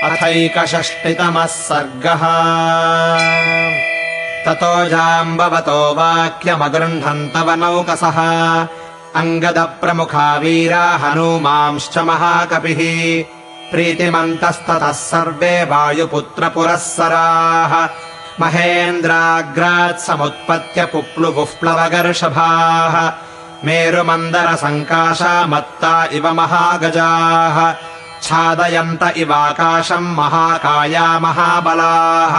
अथैकषष्टितमः सर्गः। ततो जाम्बवतो वाक्यमगृह्णन्तवनौकसः अङ्गदप्रमुखा वीरा हनूमांश्च महाकपिः प्रीतिमन्तस्ततः सर्वे वायुपुत्रपुरःसराः महेन्द्राग्रात् समुत्पत्य पुप्लुवुः प्लवगर्षभाः मेरुमन्दरसङ्काशा मत्ता इव महागजाः छादयन्त इवाकाशम् महाकाया महाबलाः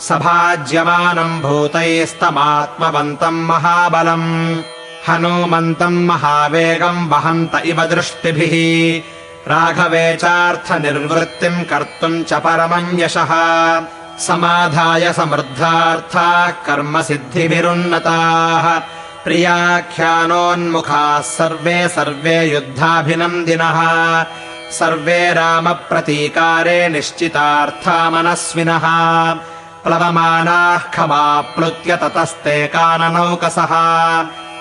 सभाज्यमानम् भूतैस्तमात्मवन्तम् महाबलम् हनूमन्तम् महावेगम् वहन्त इव दृष्टिभिः राघवे चार्थनिर्वृत्तिम् कर्तुम् च परमम् यशः समाधाय समृद्धार्थाः कर्मसिद्धिभिरुन्नताः प्रियाख्यानोन्मुखाः सर्वे युद्धाभिनन्दिनः सर्वे रामप्रतीकारे निश्चितार्था मनस्विनः प्लवमानाः खमाप्लुत्य ततस्ते काननौकसः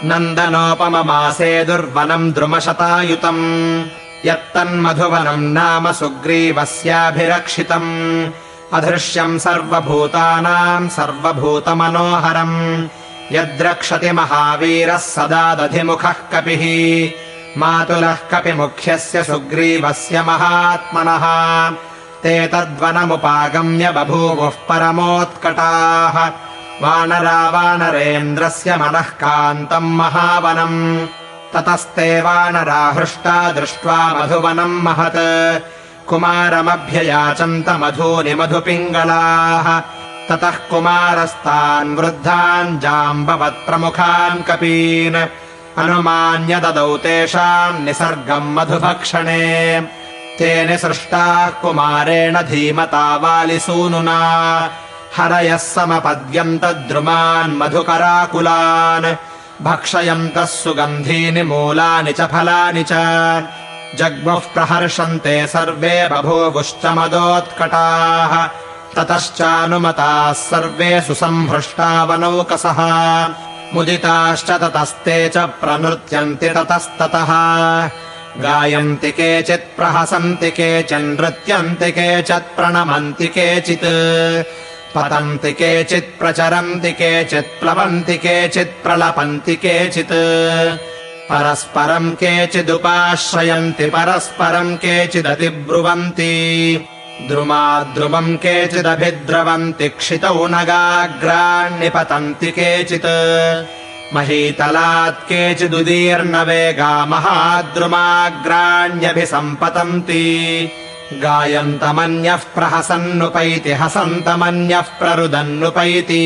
नन्दनोपममासे दुर्वनम् द्रुमशतायुतम् यत्तन्मधुवनम् नाम सुग्रीवस्याभिरक्षितम् अधृश्यम् सर्वभूतानाम् सर्वभूतमनोहरम् यद्रक्षति महावीरः सदा दधिमुखः कपिः मातुलः कपिमुख्यस्य सुग्रीवस्य महात्मनः ते तद्वनमुपागम्य बभूवुः परमोत्कटाः वानरा वानरेन्द्रस्य मनः कान्तम् महावनम् ततस्ते वानरा हृष्टा दृष्ट्वा मधुवनम् महत् कुमारमभ्ययाचन्त मधूनि मधुपिङ्गलाः ततः कुमारस्तान् वृद्धान् जाम्बवत्प्रमुखान् कपीन् अनुमान्य ददौ तेषाम् निसर्गम् मधुभक्षणे ते निसृष्टाः कुमारेण धीमता वालिसूनुना हरयः समपद्यन्त द्रुमान् मधुकराकुलान् भक्षयन्तः सुगन्धीनि मूलानि च फलानि च जग्मुः प्रहर्षन्ते सर्वे बभूवुश्च मदोत्कटाः ततश्चानुमताः सर्वे सुसंहृष्टावनौकसः मुदिताश्च ततस्ते च प्रनृत्यन्ति ततस्ततः गायन्ति केचित् प्रहसन्ति केचिन्नृत्यन्ति केचित् प्रणमन्ति केचित् पतन्ति केचित् प्रचरन्ति केचित् प्लवन्ति केचित् प्रलपन्ति केचित् परस्परम् केचिदुपाश्रयन्ति परस्परम् केचिदतिब्रुवन्ति द्रुमाद्रुमम् केचिदभिद्रवन्ति क्षितौ नगाग्राण्निपतन्ति केचित् महीतलात् केचिदुदीर्णवेगा महाद्रुमाग्राण्यभिसम्पतन्ति गायन्तमन्यः प्रहसन्नुपैति हसन्तमन्यः प्ररुदन्नुपैति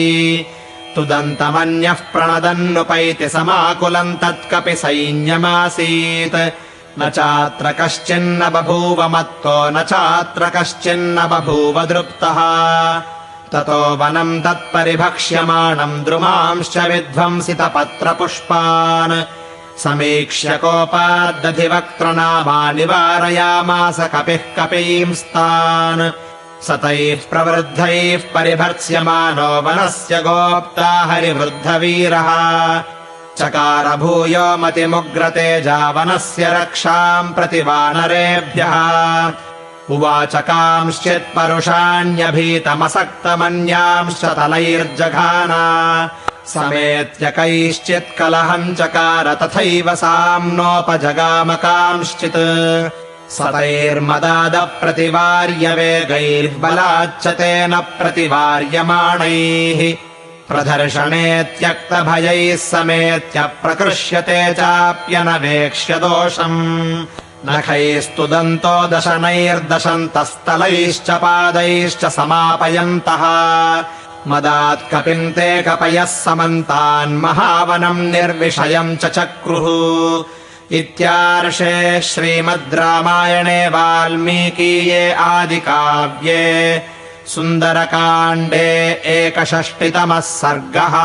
तुदन्तमन्यः प्रणदन्नुपैति समाकुलम् तत्कपि सैन्यमासीत् न चात्र कश्चिन्न बभूव मत्तो न चात्र कश्चिन्न बभूव दृप्तः ततो वनम् तत्परिभक्ष्यमाणम् द्रुमांश्च विध्वंसितपत्रपुष्पान् समीक्ष्य कोपाद्दधिवक्त्रनामा निवारयामास कपिः कपींस्तान् सतैः प्रवृद्धैः परिभर्त्स्यमानो वनस्य गोप्ता हरिवृद्धवीरः चकार भूयो मतिमुग्रतेजा वनस्य रक्षाम् प्रति वानरेभ्यः उवाच कांश्चित् परुषाण्यभीतमसक्तमन्यांश्च तलैर्जघान समेत्य कैश्चित् कलहम् चकार तथैव साम्नोपजगाम कांश्चित् सतैर्मदादप्रतिवार्य वेगैर्बलाच्च तेन प्रतिवार्यमाणैः प्रदर्शने त्यक्तभयैः समेत्य प्रकृष्यते चाप्यनवेक्ष्य दोषम् नखैस्तुदन्तो दशनैर्दशन्तस्तलैश्च पादैश्च समापयन्तः मदात् कपिम् ते कपयः समन्तान् महावनम् निर्विषयम् च चक्रुः इत्यार्षे श्रीमद् रामायणे वाल्मीकीये आदिकाव्ये सुन्दरकाण्डे 61तमः सर्गः।